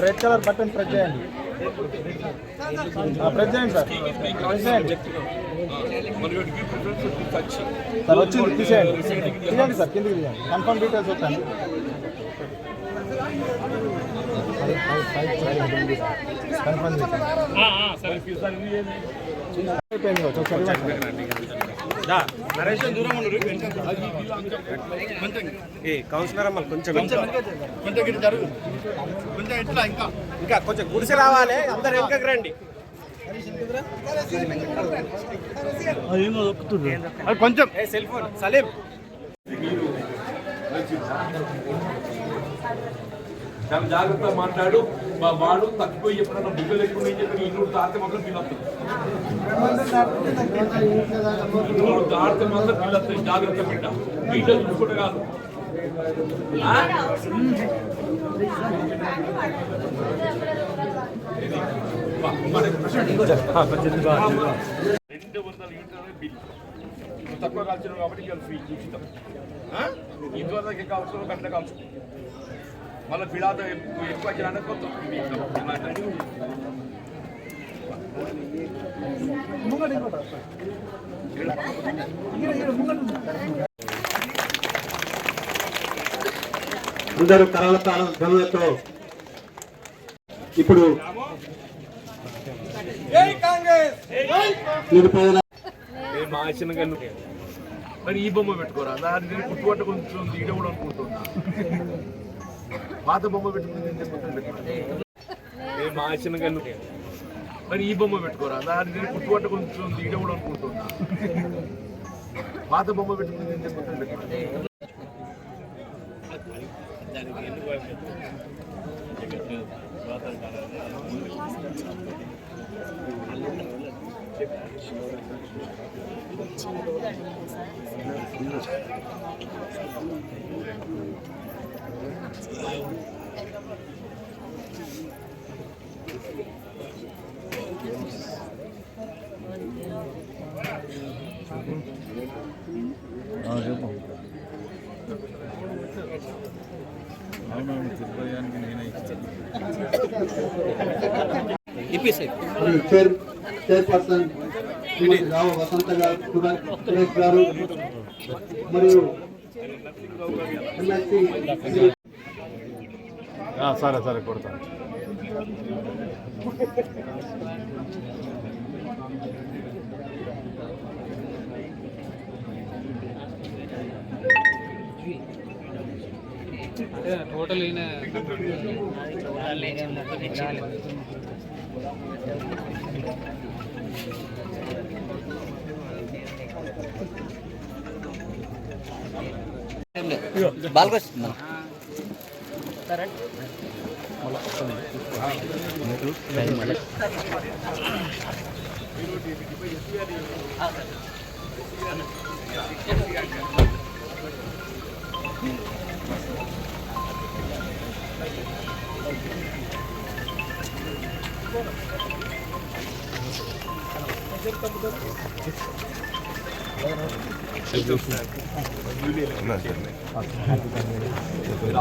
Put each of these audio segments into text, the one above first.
Red colour button press చేయండి. Press చేయండి sir, press చేయండి సార్. వచ్చింది, తీసేయండి తీయండి సార్, కిందికి తీయండి. కన్ఫర్మ్ డీటెయిల్స్ వచ్చాను. కన్ఫర్మ్ కౌన్సిలర్ అమ్మ కొంచెం ఇంకా కొంచెం గుడిసె రావాలి. అందరు వెనకకి రండి. కొంచెం సెల్ ఫోన్ సలీం చాలా జాగ్రత్తగా మాట్లాడు. వాడు తప్పిపోయి ఎప్పుడన్నా బుగ్గలు ఎక్కువ చెప్పి ఇల్లు దాటితే మాత్రం బిల్ వస్తుంది. ఇల్లు దాటితే మాత్రం బిల్ వస్తుంది. జాగ్రత్త బిడ్డ, బిడ్డ చూసుకుంటే కాదు. బిల్ తక్కువ కాల్చిన కాబట్టి ఫ్రీ ఉచితం. ఇందువల్ల కావచ్చు గంటలు కావచ్చు. మళ్ళీ బిడాత ఎక్కువ అందరూ కరాల ధ్వనులతో ఇప్పుడు మరి ఈ బొమ్మ పెట్టుకోరా, దాన్ని పుట్టుబట్ట కొంచెం ఈడ కూడా అనుకుంటున్నా. పాత బొమ్మ పెట్టుకుంటే మరి ఈ బొమ్మ పెట్టుకోరా, దాన్ని పుట్టుబట్ట కొంచెం ఈడ కూడా అనుకుంటున్నా. పాత బొమ్మ పెట్టుకుంటే చైర్పర్సన్ రావు వసంత గారు, సురేష్ గారు మరియు సరే సరే కొడతాను. టోటల్ బాలకృష్ణ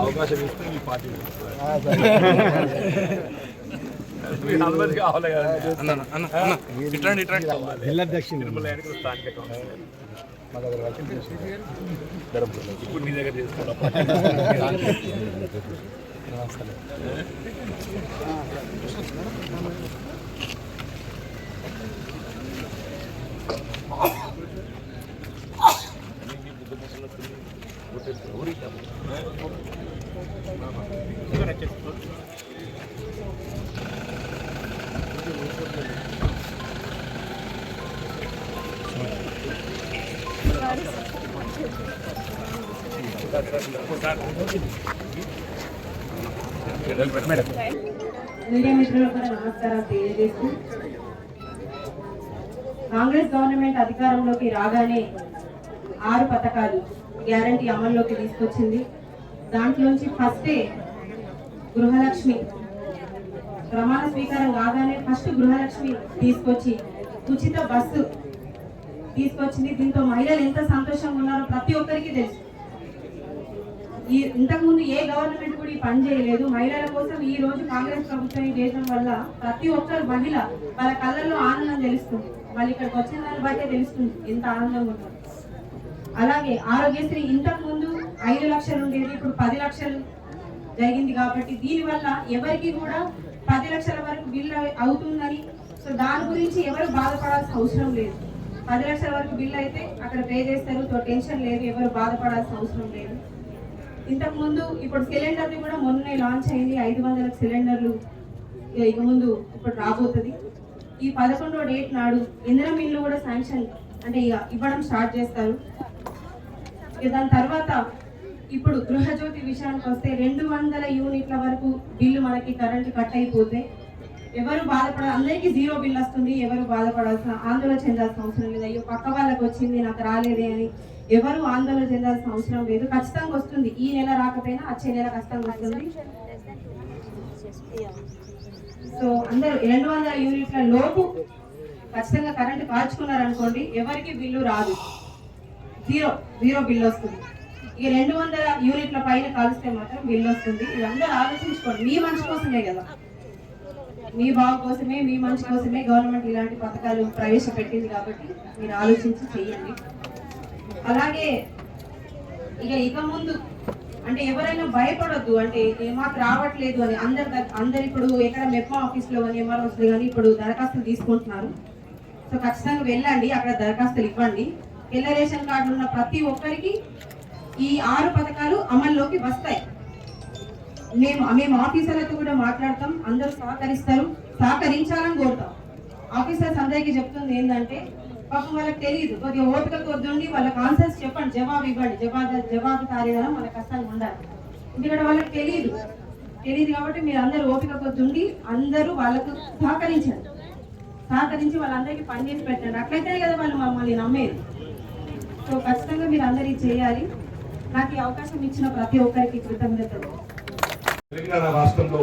అవకాశం ఇస్తే మీ పార్టీ అందరికీ కావాలి కదా. ఇప్పుడు నీ దగ్గర చేసుకున్నా మీడియా మిత్రులకు కూడా నమస్కారం తెలియజేస్తూ, కాంగ్రెస్ గవర్నమెంట్ అధికారంలోకి రాగానే 6 పథకాలు గ్యారంటీ అమల్లోకి తీసుకొచ్చింది. దాంట్లోంచి ఫస్టే గృహలక్ష్మి ప్రమాణ స్వీకారం కాగానే ఫస్ట్ గృహలక్ష్మి తీసుకొచ్చి ఉచిత బస్సు తీసుకొచ్చింది. దీంతో మహిళలు ఎంత సంతోషంగా ఉన్నారో ప్రతి ఒక్కరికి తెలుసు. ఇంతకుముందు ఏ గవర్నమెంట్ కూడా ఈ పని చేయలేదు. మహిళల కోసం ఈ రోజు కాంగ్రెస్ ప్రభుత్వం చేయడం వల్ల ప్రతి ఒక్కరు మహిళ వాళ్ళ కళ్ళల్లో ఆనందం తెలుస్తుంది. వాళ్ళు ఇక్కడికి వచ్చిన దాన్ని బట్టే తెలుస్తుంది ఎంత ఆనందంగా ఉందో. అలాగే ఆరోగ్యశ్రీ ఇంతకు ముందు 5 లక్షలు ఉండేది, ఇప్పుడు 10 లక్షలు జరిగింది. కాబట్టి దీనివల్ల ఎవరికి కూడా 10 లక్షల వరకు బిల్లు అవుతుందని, సో దాని గురించి ఎవరు బాధపడాల్సిన అవసరం లేదు. 10 లక్షల వరకు బిల్లు అయితే అక్కడ పే చేస్తారు, సో టెన్షన్ లేదు, ఎవరు బాధపడాల్సిన అవసరం లేదు. ఇంతకు ముందు ఇప్పుడు సిలిండర్లు కూడా మొన్నే లాంచ్ అయింది. 500 సిలిండర్లు ఇక ముందు ఇప్పుడు రాబోతుంది. ఈ 11వ డేట్ నాడు ఇంధనం ఇల్లు కూడా శాంక్షన్ అంటే ఇక ఇవ్వడం స్టార్ట్ చేస్తారు. ఇక దాని తర్వాత ఇప్పుడు గృహజ్యోతి విషయానికి వస్తే 200 యూనిట్ల వరకు బిల్లు మనకి కరెంట్ కట్ అయిపోతే ఎవరు అందరికీ 0 బిల్ వస్తుంది. ఎవరు బాధపడాల్సిన ఆందోళన చెందాల్సిన అవసరం లేదు. అయ్యో పక్క వాళ్ళకి వచ్చింది నాకు రాలేదే అని ఎవరు ఆందోళన చెందాల్సిన అవసరం లేదు. ఖచ్చితంగా వస్తుంది. ఈ నెల రాకపోయినా వచ్చే నెల ఖచ్చితంగా వస్తుంది. సో అందరూ 200 యూనిట్ల లోపు ఖచ్చితంగా కరెంట్ కాల్చుకున్నారనుకోండి, ఎవరికి బిల్లు రాదు, జీరో బిల్ వస్తుంది. ఇక 200 యూనిట్ల పైన కాల్స్తే మాత్రం బిల్ వస్తుంది. ఇదందరూ ఆలోచించుకోండి. మీ మంచి కోసమే కదా, మీ బాగు కోసమే, మీ మంచి కోసమే గవర్నమెంట్ ఇలాంటి పథకాలు ప్రవేశపెట్టింది. కాబట్టి మీరు ఆలోచించి చెయ్యండి. అలాగే ఇక ముందు అంటే ఎవరైనా భయపడొద్దు. అంటే మాకు రావట్లేదు అని అందరు ఇప్పుడు ఎక్కడ మెప్మా ఆఫీస్లో కానీ ఎంఆర్ఓస్లో కానీ ఇప్పుడు దరఖాస్తులు తీసుకుంటున్నారు. సో ఖచ్చితంగా వెళ్ళండి, అక్కడ దరఖాస్తులు ఇవ్వండి. తెల్ల రేషన్ కార్డు ఉన్న ప్రతి ఒక్కరికి ఈ 6 పథకాలు అమల్లోకి వస్తాయి. మేము ఆఫీసర్లతో కూడా మాట్లాడతాం, అందరూ సహకరిస్తారు, సహకరించాలని కోరుతాం. ఆఫీసర్స్ అందరికీ చెప్తుంది ఏంటంటే పాపం వాళ్ళకి తెలియదు, కొద్దిగా ఓపిక కొద్ది వాళ్ళకి ఆన్సర్స్ చెప్పండి, జవాబు ఇవ్వండి, జవాబుదారీగా మన కష్టాలు ఉండాలి. ఎందుకంటే వాళ్ళకి తెలియదు కాబట్టి మీరు అందరూ ఓపిక కొద్ది అందరూ వాళ్ళకు సహకరించి వాళ్ళందరికీ పనిచేసి పెట్టండి. అట్లయితేనే కదా వాళ్ళు మమ్మల్ని నమ్మేది. సో ఖచ్చితంగా మీరు అందరికీ చేయాలి. నాకు ఈ అవకాశం ఇచ్చిన ప్రతి ఒక్కరికి కృతజ్ఞతలు. తెలంగాణ రాష్ట్రంలో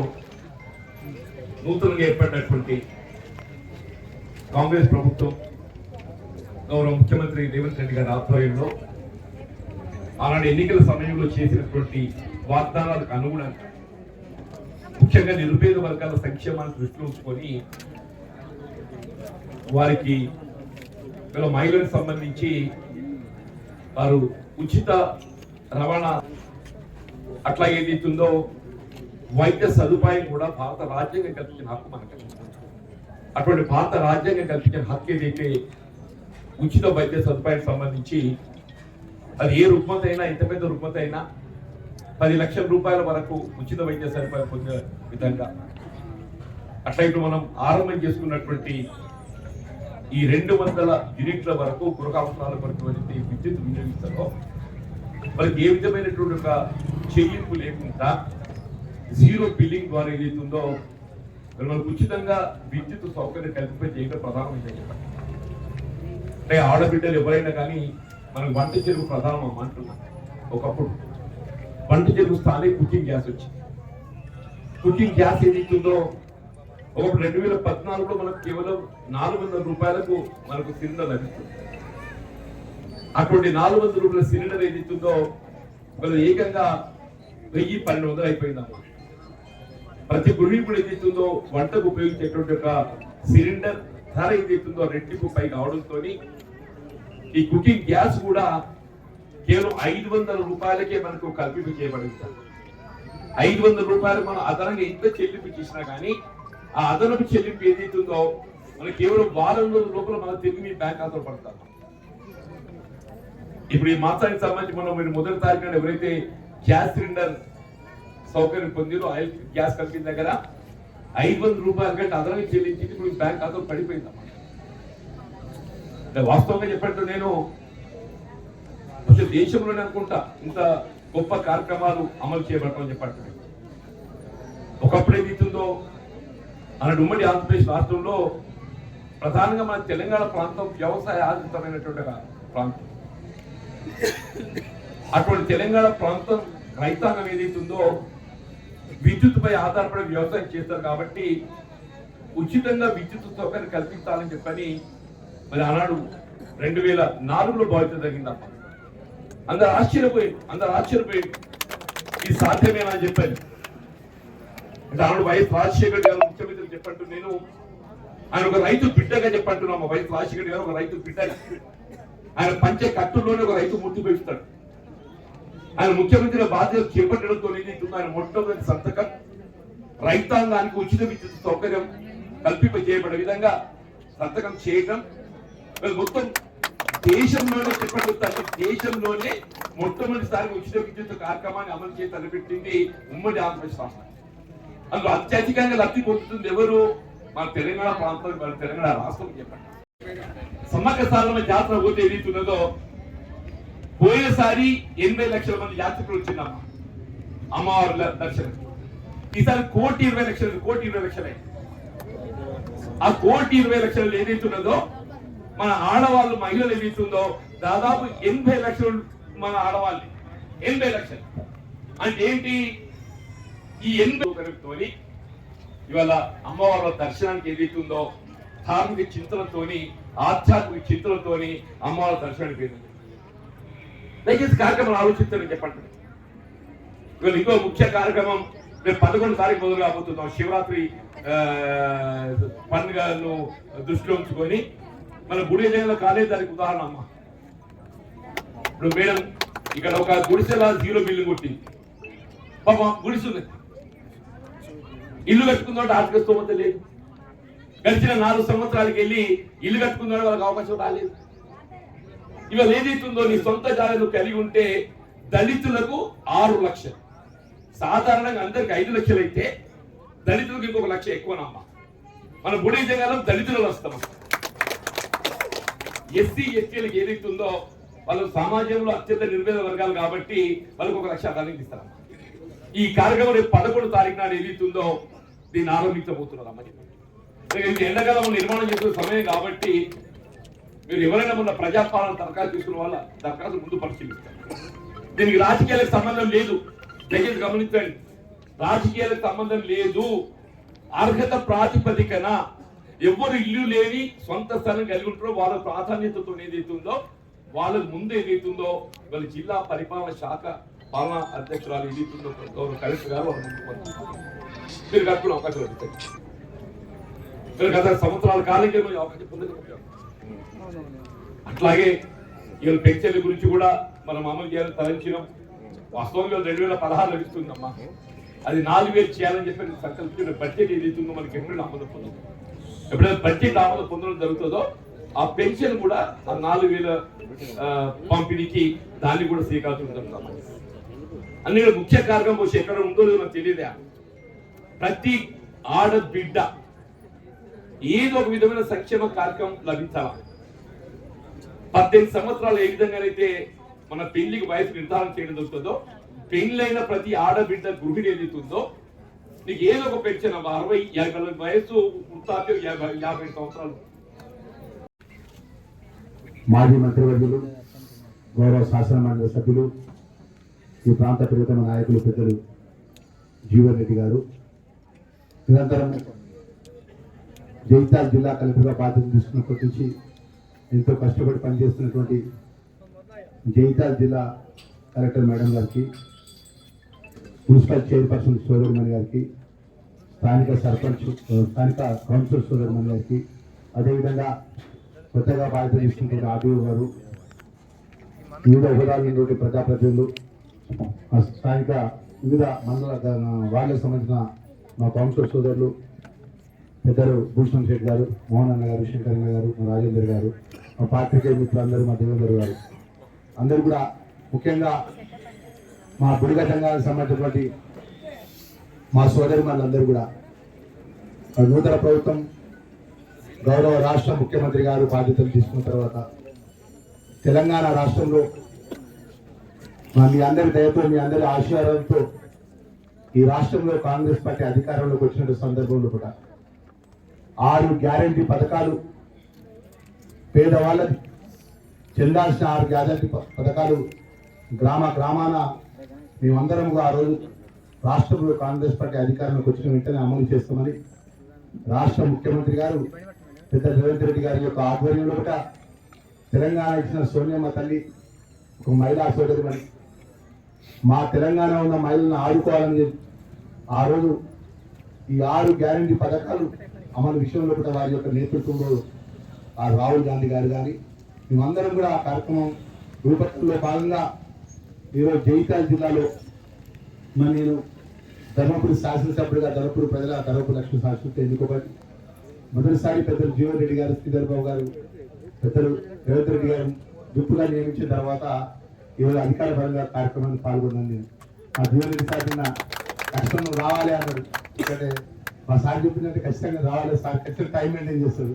నూతనంగా ఏర్పడినటువంటి కాంగ్రెస్ ప్రభుత్వం గౌరవ ముఖ్యమంత్రి రేవంత్ రెడ్డి గారి ఆధ్వర్యంలో ఆనాడు ఎన్నికల సమయంలో చేసినటువంటి వాగ్దానాలకు అనుగుణంగా ముఖ్యంగా నిరుపేద వర్గాల సంక్షేమాన్ని దృష్టిలో ఉంచుకొని వారికి మహిళలకు సంబంధించి వారు ఉచిత రవాణా అట్లా ఏదైతుందో వైద్య సదుపాయం కూడా భారత రాజ్యాంగం కల్పించిన హక్కు మనకు. అటువంటి భారత రాజ్యాంగం కల్పించిన హక్కు ఏదైతే ఉచిత వైద్య సదుపాయానికి సంబంధించి అది ఏ రుగ్మత అయినా, ఎంత పెద్ద రుగ్మత అయినా 10 లక్షల రూపాయల వరకు ఉచిత వైద్య సదుపాయం పొందే విధంగా అట్లా ఇప్పుడు మనం ఆరంభం చేసుకున్నటువంటి ఈ 200 యూనిట్ల వరకు గృహ అవసరాల కొరకు విద్యుత్ వినియోగిస్తారో వాళ్ళకి ఏ విధమైనటువంటి ఒక చెల్లింపు లేకుండా 0 బిల్లింగ్ ద్వారా ఏదైతుందో మనకు ఉచితంగా విద్యుత్ సౌకర్యం కల్పింప చేయడం ప్రధానమైన. అంటే ఆడబిడ్డలు ఎవరైనా కానీ మనకు వంట చెరువు ప్రధానం అంటున్నాం. ఒకప్పుడు వంట చెరువు స్థానే కుకింగ్ గ్యాస్ వచ్చింది. కుకింగ్ గ్యాస్ ఏదైతుందో ఒకప్పుడు 2014లో మనకు కేవలం 400 రూపాయలకు మనకు సిలిండర్ లభిస్తుంది. అటువంటి 400 రూపాయల సిలిండర్ ఏదైతుందో మనది ఏకంగా 1000-1200 అయిపోయిందమ్మా. ప్రతి గృహిణుడు ఏదైతుందో వంటకు ఉపయోగించేటువంటి ఒక సిలిండర్ ధర ఏదైతుందో రెట్టింపు పై కావడంతో ఈ కుకింగ్ గ్యాస్ కూడా కేవలం 500 రూపాయలకే మనకు కల్పింపు చేయబడింది. 500 రూపాయలు మనం అదనంగా ఎంత చెల్లింపు చేసినా కానీ ఆ అదనపు చెల్లింపు ఏదైతుందో మనకి కేవలం వారం రోజుల లోపల మనం తిరిగి మీ బ్యాంక్ ఖాతాలో పడతాం. ఇప్పుడు ఈ మాసానికి సంబంధించి మనం మీరు మొదటి తారీఖున ఎవరైతే గ్యాస్ సిలిండర్ సౌకర్యం పొందిరో ఆయిల్ గ్యాస్ కంపెనీ దగ్గర 500 రూపాయల కంటే అదనంగా చెల్లించి ఇప్పుడు బ్యాంక్ ఖాతాలో పడిపోయిందన్నమాట. వాస్తవంగా చెప్పండి, నేను అసలు దేశంలోనే అనుకుంటా ఇంత గొప్ప కార్యక్రమాలు అమలు చేయబడతామని చెప్పండి. ఒకప్పుడు ఏదైతుందో మన ఉమ్మడి ఆంధ్రప్రదేశ్ రాష్ట్రంలో ప్రధానంగా మన తెలంగాణ ప్రాంతం వ్యవసాయ ఆధారితమైనటువంటి ప్రాంతం. అటువంటి తెలంగాణ ప్రాంతం రైతాంగం ఏదైతుందో విద్యుత్పై ఆధారపడి వ్యవసాయం చేస్తారు కాబట్టి ఉచితంగా విద్యుత్ సౌకర్యం కల్పించాలని చెప్పని మరి ఆనాడు 2004లో బాధ్యత జరిగిందమ్మా. అందరు ఆశ్చర్యపోయి ఇది సాధ్యమేనా అని చెప్పాను. అంటే ఆనాడు వైఎస్ రాజశేఖర్ గారు ముఖ్యమంత్రి చెప్పంటూ నేను ఆయన ఒక రైతు బిడ్డగా చెప్పంటున్నాము. వైఎస్ రాజశేఖర్ గారు ఒక రైతు బిడ్డగా, ఆయన పంచే కట్టుల్లోనే ఒక రైతు మూర్తి పెంచుతాడు. ఆయన ముఖ్యమంత్రిగా బాధ్యత చేపట్టడంతో ఆయన మొట్టమొదటి సంతకం రైతాంగానికి ఉచిత విద్యుత్ సౌకర్యం కల్పింపజేయబడే విధంగా సంతకం చేయటం మొత్తం దేశంలోనే చెప్పబడుతుంది. దేశంలోనే మొట్టమొదటిసారి ఉచిత విద్యుత్ కార్యక్రమాన్ని అమలు చేసి తలపెట్టింది ఉమ్మడి ఆంధ్రప్రదేశ్ రాష్ట్రం. అందులో అత్యధికంగా లబ్ధి పొందుతుంది ఎవరు? మన తెలంగాణ ప్రాంతం, మన తెలంగాణ రాష్ట్రం. చెప్పండి, సమ్మక్క సారలమ్మ జాతర పోతే ఏదైతున్నదో పోయినసారి 80 లక్షల మంది యాత్రికులు వచ్చిందమ్మా అమ్మవారి దర్శనం. ఈసారి 1,20 లక్షలే. ఆ 1,20 ఏదైతున్నదో మన ఆడవాళ్ళు మహిళలు ఏదైతుందో దాదాపు 80 లక్షలు మన ఆడవాళ్ళు. 80 లక్షలు అంటే ఏంటి? ఈ 80 ఇవాళ అమ్మవారి దర్శనానికి ఏదైతుందో ధార్మిక చింతనతోని, ఆధ్యాత్మిక చింతనతోని అమ్మవారి దర్శనానికి వెళ్ళింది. దయచేసి కార్యక్రమం ఆలోచించండి చెప్పండి. ఇవాళ ఇంకో ముఖ్య కార్యక్రమం రేపు 11 తారీఖు మొదలు కాబోతున్నాం. శివరాత్రి పండుగను దృష్టిలో ఉంచుకొని మన గుడి ఏదైనా కాలేదు, దానికి ఉదాహరణ అమ్మ. ఇప్పుడు మేడం ఇక్కడ ఒక గుడిసెలా 0 బిల్డింగ్ కొట్టింది. పాపం గుడిసుంది, ఇల్లు కట్టుకుందంటే ఆర్థిక స్తోమత లేదు. గడిచిన 4 సంవత్సరాలకి వెళ్ళి ఇల్లు కట్టుకుందాడు వాళ్ళకి అవకాశం రాలేదు. ఇవాళ ఏదైతుందో నీ సొంత జాగాను కలిగి ఉంటే దళితులకు 6 లక్షలు, సాధారణంగా అందరికి 5 లక్షలు అయితే దళితులకు ఇంకొక 1 లక్ష ఎక్కువనమ్మా. మన బుడి జంగాలం దళితులు వస్తాం. ఎస్సీ ఎస్టీలకు ఏదైతుందో వాళ్ళు సమాజంలో అత్యంత నిర్వేద వర్గాలు కాబట్టి వాళ్ళకి 1 లక్ష అదానికి ఇస్తారమ్మా. ఈ కార్యక్రమం రేపు 11 తారీఖు నాడు ఏదైతుందో దీన్ని ఆరంభించబోతున్నదమ్మా. ఎండాకాలం నిర్మాణం చేస్తున్న సమయం కాబట్టి మీరు ఎవరైనా ఉన్న ప్రజాపాలన దరఖాస్తు తీసుకున్న వాళ్ళ దరఖాస్తు ముందు పరిశీలిస్తారు. దీనికి రాజకీయాలకు సంబంధం లేదు, దయచేసి గమనించండి. రాజకీయాలకు సంబంధం లేదు. అర్హత ప్రాతిపదికన ఎవరు ఇల్లు లేని సొంత స్థలం కలిగి ఉంటారో వాళ్ళ ప్రాధాన్యతతో ఏదైతుందో వాళ్ళకి ముందు ఏదైతుందో వాళ్ళ జిల్లా పరిపాలన శాఖ పాలనా అధ్యక్షురాలు ఏదైతుందో గౌరవ కలెక్టర్ గారు మీరు కట్టుకునే అవకాశం లభిస్తుంది. మీరు గత సంవత్సరాల కాలంలో అవకాశం పొందకపోయారు. అట్లాగే వీళ్ళ పెన్షన్ల గురించి కూడా మనం అమలు చేయాలని తలంచినాం. వాస్తవంగా 2016 లభిస్తుందమ్మా. అది 4,000 చేయాలని చెప్పి సంకల్పించిన బడ్జెట్ ఏదైతుందో మనకి ఎప్పుడైనా ఆమోదం పొందుతుంది. ఎప్పుడైతే బడ్జెట్ ఆమోదం పొందడం జరుగుతుందో ఆ పెన్షన్ కూడా ఆ 4,000 పంపిణీకి దాన్ని కూడా శ్రీకాకుళం జరుగుతాం. అన్ని ముఖ్య కార్యక్రమం వచ్చి ఎక్కడ ఉందో నాకు తెలియదా. ప్రతి ఆడబిడ్డ ఏదో ఒక విధమైన సంక్షేమ కార్యక్రమం లభించాలా. 18 సంవత్సరాలు ఏ విధంగానైతే మన పెళ్లికి వయసు నిర్ధారణ చేయడం జరుగుతుందో పెళ్లైన ప్రతి ఆడబిడ్డ గృహిణి ఏదైతుందో నీకు ఏదో ఒక పెన్షన్ 60-50 వయసు వృత్తాప్యం 50 సంవత్సరాలు. మాజీ మంత్రివర్యులు, గౌరవ శాసనమండలి సభ్యులు, ఈ ప్రాంత ప్రియతమ నాయకులు పెద్దలు జీవన్ రెడ్డి గారు, నిరంతరం జగిత్యాల జిల్లా కలెక్టర్గా బాధ్యత తీసుకున్నప్పటి నుంచి ఎంతో కష్టపడి పనిచేస్తున్నటువంటి జగిత్యాల జిల్లా కలెక్టర్ మేడం గారికి, మున్సిపల్ చైర్పర్సన్ సోదరిమణి గారికి, స్థానిక సర్పంచ్ స్థానిక కౌన్సిలర్ సోదరిమణి గారికి, అదేవిధంగా కొత్తగా బాధ్యత తీసుకుంటున్న ఆర్డీఓ గారు, వివిధ హోదాల నుండి ప్రజాప్రతినిధులు, స్థానిక వివిధ మండల వార్డులకు సంబంధించిన మా కౌన్సిలర్ సోదరులు, పెద్దలు భూషణ్ శెట్టి గారు, మోహన్ అన్న గారు, శంకరన్న గారు, మా రాజేందర్ గారు, మా పాత్రికేయ మిత్రులందరూ, మా దేవేందర్ గారు, అందరూ కూడా ముఖ్యంగా మా బుడిగ సంఘానికి సంబంధించినటువంటి మా సోదరి వాళ్ళందరూ కూడా నూతన ప్రభుత్వం గౌరవ రాష్ట్ర ముఖ్యమంత్రి గారు బాధ్యతలు తీసుకున్న తర్వాత తెలంగాణ రాష్ట్రంలో మీ అందరి దయతో, మీ అందరి ఆశీర్వాదంతో ఈ రాష్ట్రంలో కాంగ్రెస్ పార్టీ అధికారంలోకి వచ్చిన సందర్భంలో కూడా 6 గ్యారెంటీ పథకాలు, పేదవాళ్ళకి చెందాల్సిన 6 గ్యారెంటీ పథకాలు గ్రామాన మేమందరం ఆ రోజు రాష్ట్రంలో కాంగ్రెస్ పార్టీ అధికారంలోకి వచ్చిన వెంటనే అమలు చేస్తామని రాష్ట్ర ముఖ్యమంత్రి గారు పెద్ద రేవంత్ రెడ్డి గారి యొక్క ఆధ్వర్యంలో కూడా తెలంగాణ ఇచ్చిన సోనియమ్మ తల్లి ఒక మహిళా సోదరిమణి మా తెలంగాణ ఉన్న మహిళలను ఆదుకోవాలని ఆ రోజు ఈ 6 గ్యారంటీ పథకాలు అమలు విషయంలో కూడా వారి యొక్క నేతృత్వంలో ఆ రాహుల్ గాంధీ గారు కానీ మేమందరం కూడా ఆ కార్యక్రమం రూపకల్పనలో భాగంగా ఈరోజు జగిత్యాల జిల్లాలో నేను ధర్మపురి శాసనసభ్యుడిగా ధర్మపురి లక్ష్మీ శాస్త్రి ఎన్నుకోబడి మొదటిసారి పెద్దలు జీవన్ రెడ్డి గారు శ్రీధర్ బాబు గారు పెద్దలు రేవంత్ రెడ్డి గారు విప్పుగా నియమించిన తర్వాత ఈరోజు అధికార పరంగా కార్యక్రమాన్ని పాల్గొన్నాను నేను. మా జీవన్ రెడ్డి సార్ నిన్న కష్టం రావాలి అన్నాడు. ఎందుకంటే మా సార్ చెప్పినట్టు ఖచ్చితంగా రావాలి సార్, ఖచ్చితంగా టైం మెయింటైన్ చేస్తారు.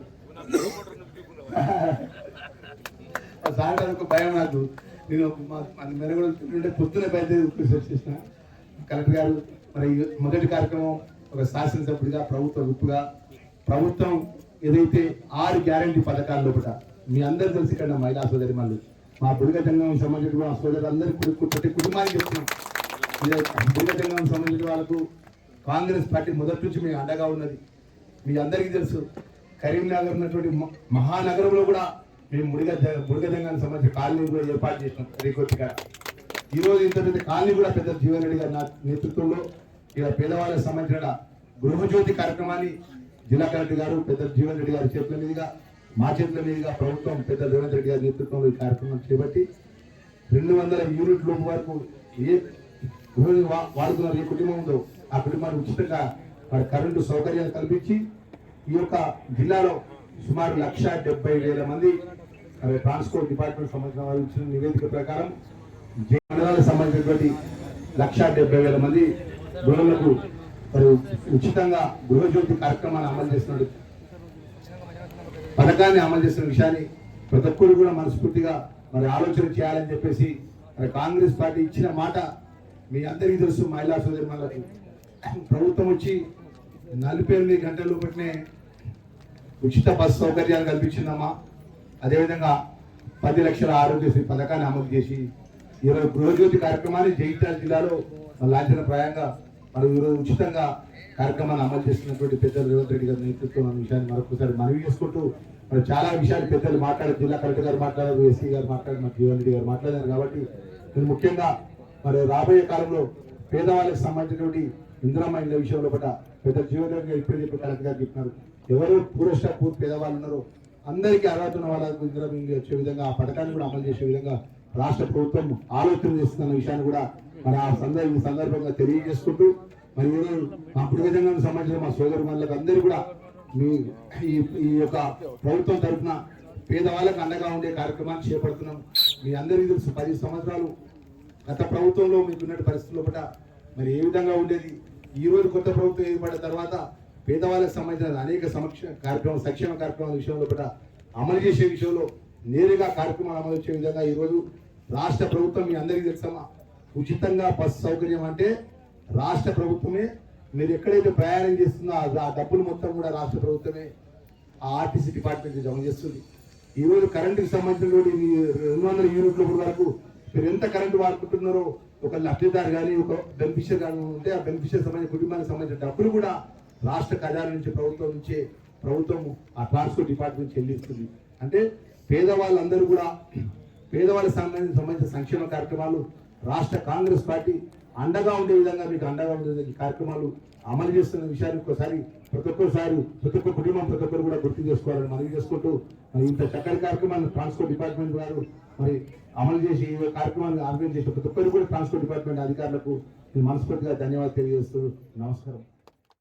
మా సార్ గారికి భయం నాకు. నేను మెరగడ తింటుంటే పొద్దున బయలుదేరి చేసిన కలెక్టర్ గారు మరి మొదటి కార్యక్రమం ఒక శాసనసభ్యుడిగా ప్రభుత్వ విప్పుగా ప్రభుత్వం ఏదైతే 6 గ్యారంటీ పథకాల్లో కూడా మీ అందరూ తెలిసి ఇక్కడ మహిళా సోదరి మళ్ళీ మా బుడిగ జంగం సంబంధించిన మా సోదరులు అందరికీ ప్రతి కుటుంబానికి చెప్తున్నాం. బుడిగ జంగం సంబంధించిన వాళ్ళకు కాంగ్రెస్ పార్టీ మొదటి నుంచి మీ అండగా ఉన్నది. మీ అందరికీ తెలుసు కరీంనగర్ ఉన్నటువంటి మహానగరంలో కూడా మేము బుడిగ జంగానికి సంబంధించిన కాలనీ కూడా ఏర్పాటు చేసినాం. రేకొట్టిగా ఈరోజు ఇంత పెద్ద కాలనీ కూడా పెద్ద జీవన్ రెడ్డి గారి నేతృత్వంలో ఇలా పేదవాళ్ళకి సంబంధించిన గృహజ్యోతి కార్యక్రమాన్ని జిల్లా కలెక్టర్ గారు పెద్ద జీవన్ రెడ్డి గారి చేతుల మీదుగా మా చేతుల మీదుగా ప్రభుత్వం పెద్ద రేవంత్ రెడ్డి గారి నేతృత్వంలో ఈ కార్యక్రమం చేపట్టి 200 యూనిట్ల వరకు ఏ వాడుతున్న ఏ కుటుంబం ఉందో ఆ కుటుంబానికి ఉచితంగా వారి కరెంటు సౌకర్యాలు కల్పించి ఈ యొక్క జిల్లాలో సుమారు 1,70,000 మంది ట్రాన్స్పోర్ట్ డిపార్ట్మెంట్ సంబంధించిన వారు ఇచ్చిన నివేదిక ప్రకారం మండలాలకు సంబంధించినటువంటి 1,70,000 మంది గృహాలకు మరి ఉచితంగా గృహజ్యోతి కార్యక్రమాన్ని అమలు చేస్తున్నాడు. పథకాన్ని అమలు చేస్తున్న విషయాన్ని ప్రతి ఒక్కరు కూడా మనస్ఫూర్తిగా మరి ఆలోచన చేయాలని చెప్పేసి మరి కాంగ్రెస్ పార్టీ ఇచ్చిన మాట మీ అందరికీ తెలుసు. మహిళా సోదరిమణులకు ప్రభుత్వం వచ్చి 48 గంటల లోపలనే ఉచిత బస్సు సౌకర్యాలు కల్పించిందమ్మా. అదేవిధంగా 10 లక్షల ఆరోగ్యశ్రీ పథకాన్ని అమలు చేసి ఈరోజు గృహజ్యోతి కార్యక్రమాన్ని జగిత్యాల జిల్లాలో లాంఛన ప్రాయంగా మరి ఈరోజు ఉచితంగా కార్యక్రమాన్ని అమలు చేస్తున్నటువంటి పెద్దలు రేవంత్ రెడ్డి గారి నేతృత్వం అనే విషయాన్ని మరొకసారి మనవి చేసుకుంటూ మరి చాలా విషయాలు పెద్దలు మాట్లాడారు. జిల్లా కలెక్టర్ గారు మాట్లాడారు, ఎస్సీ గారు మాట్లాడారు, మరి జీవన్ రెడ్డి గారు మాట్లాడారు. కాబట్టి నేను ముఖ్యంగా మరి రాబోయే కాలంలో పేదవాళ్ళకి సంబంధించినటువంటి ఇందిరమ్మ ఇళ్ళ విషయంలో పట్ల పెద్ద జీవన్ రెడ్డి గారు ఇప్పుడే చెప్పి కలెక్టర్ గారు చెప్పినారు. ఎవరు పూర్తి పేదవాళ్ళు ఉన్నారో అందరికీ అర్హత ఉన్న వాళ్ళకు ఇందిరమ్మ ఇల్లు వచ్చే విధంగా ఆ పథకాన్ని కూడా అమలు చేసే విధంగా రాష్ట్ర ప్రభుత్వం ఆలోచన చేస్తున్న విషయాన్ని కూడా మరి ఈ సందర్భంగా తెలియజేసుకుంటూ మరి ఈరోజు మా బుడిగజంగానికి సంబంధించిన మా సోదరు మనులకు అందరూ కూడా మీ ఈ యొక్క ప్రభుత్వం తరఫున పేదవాళ్ళకు అండగా ఉండే కార్యక్రమాన్ని చేపడుతున్నాం. మీ అందరికీ తెలుసు 10 సంవత్సరాలు గత ప్రభుత్వంలో మీకున్న పరిస్థితుల్లో పట్ల మరి ఏ విధంగా ఉండేది. ఈ రోజు కొత్త ప్రభుత్వం ఏర్పడిన తర్వాత పేదవాళ్ళకు సంబంధించిన అనేక సంక్షేమ కార్యక్రమాల విషయంలో పట్ల అమలు చేసే విషయంలో నేరుగా కార్యక్రమాలు అమలు చేసే విధంగా ఈరోజు రాష్ట్ర ప్రభుత్వం మీ అందరికీ తెలుసమ్మా ఉచితంగా బస్సు సౌకర్యం అంటే రాష్ట్ర ప్రభుత్వమే. మీరు ఎక్కడైతే ప్రయాణం చేస్తుందో ఆ డబ్బులు మొత్తం కూడా రాష్ట్ర ప్రభుత్వమే ఆ ఆర్టీసీ డిపార్ట్మెంట్ జమ చేస్తుంది. ఈరోజు కరెంటుకి సంబంధించినటువంటి 200 యూనిట్ల వరకు మీరు ఎంత కరెంటు వాడుకుంటున్నారో ఒక లబ్ధిదారు కానీ ఒక బెనిఫిషియర్ కానీ ఉంటే ఆ బెనిఫిషియర్ సంబంధించిన కుటుంబానికి సంబంధించిన డబ్బులు కూడా రాష్ట్ర ఖజానా నుంచి ప్రభుత్వం ఆ ట్రాన్స్పోర్ట్ డిపార్ట్మెంట్ చెల్లిస్తుంది. అంటే పేదవాళ్ళందరూ కూడా పేదవాళ్ళకి సంబంధించిన సంక్షేమ కార్యక్రమాలు రాష్ట్ర కాంగ్రెస్ పార్టీ అండగా ఉండే విధంగా మీకు అండగా ఉండే కార్యక్రమాలు అమలు చేస్తున్న విషయాన్ని ప్రతి ఒక్క కుటుంబం ప్రతి ఒక్కరు కూడా గుర్తు చేసుకోవాలని మనవి చేసుకుంటూ మరి ఇంత చక్కటి కార్యక్రమాన్ని ట్రాన్స్పోర్ట్ డిపార్ట్మెంట్ వారు మరి అమలు చేసి ఈ కార్యక్రమాన్ని ఆర్గనైజ్ చేసిన ప్రతి ఒక్కరు కూడా ట్రాన్స్పోర్ట్ డిపార్ట్మెంట్ అధికారులకు మనస్ఫూర్తిగా ధన్యవాదాలు తెలియజేస్తూ నమస్కారం.